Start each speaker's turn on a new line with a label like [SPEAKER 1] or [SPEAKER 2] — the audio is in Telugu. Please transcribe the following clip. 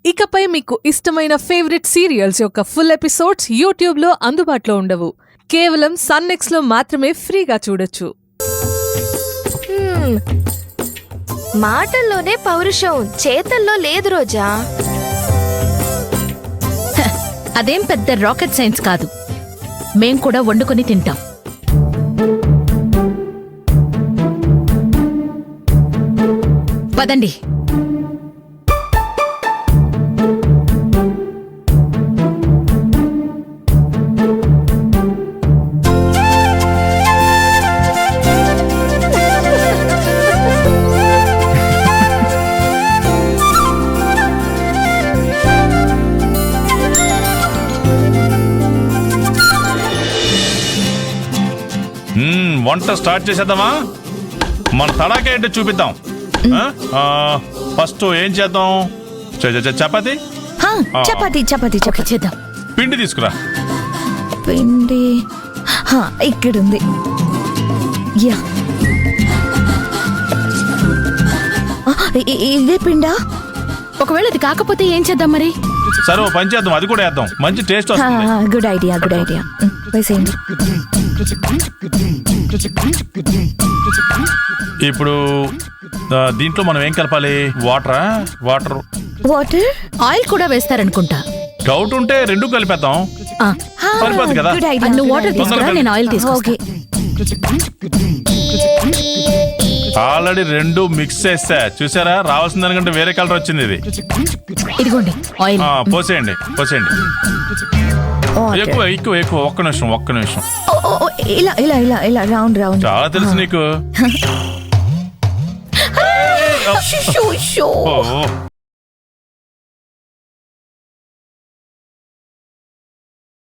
[SPEAKER 1] ఇకపై మీకు ఇష్టమైన ఫేవరెట్ సీరియల్స్ యొక్క ఫుల్ ఎపిసోడ్స్ యూట్యూబ్లో అందుబాటులో ఉండవు. కేవలం సన్నెక్స్లో మాత్రమే ఫ్రీగా చూడొచ్చు.
[SPEAKER 2] మాటల్లోనే పౌరుషం, చేతల్లో లేదు రోజా.
[SPEAKER 3] అదేం పెద్ద రాకెట్ సైన్స్ కాదు. మేం కూడా వండుకొని తింటాం. పదండి.
[SPEAKER 4] వంట స్టార్ట్ చేసేద్దామా? మన తడాకా ఏంటో చూపిద్దాం. ఫస్ట్ ఏం చేద్దాం? చపాతి
[SPEAKER 2] చపాతి చపాతి చపాతి
[SPEAKER 3] చేద్దాం.
[SPEAKER 4] పిండి తీసుకురా.
[SPEAKER 2] పిండి ఇక్కడుంది. యా, ఇదే పిండా?
[SPEAKER 3] ఒకవేళ ఇది కాకపోతే ఏం చేద్దాం మరి?
[SPEAKER 4] సరే ఓ పని చేద్దాం, అది కూడా వేద్దాం. మంచి టేస్ట్ వస్తుంది.
[SPEAKER 2] Good idea, good idea. వేసేయండి.
[SPEAKER 4] ఇప్పుడు దీంట్లో మనం ఏం కలపాలి? వాటర్
[SPEAKER 2] వాటర్,
[SPEAKER 3] ఆయిల్ కూడా వేస్తారనుకుంటా.
[SPEAKER 4] డౌట్ ఉంటే రెండు కలిపేద్దాం. సరిపోదు కదా?
[SPEAKER 3] నువ్వు వాటర్ తీసుకురా, నేను ఆయిల్ తీసుకొస్తా.
[SPEAKER 4] ఆల్రెడీ రెండు మిక్స్ చేస్తా. చూసారా, రావాల్సిన దానికంటే వేరే కలర్ వచ్చింది. ఇది
[SPEAKER 3] ఇదిగోండి ఆయిల్.
[SPEAKER 4] పోసేయండి. ఎక్కువ ఎక్కువ ఎక్కువ. ఒక్క నిమిషం.
[SPEAKER 2] ఇలా ఇలా ఇలా ఇలా రౌండ్ రౌండ్.
[SPEAKER 4] చాలా తెలుసు నీకు.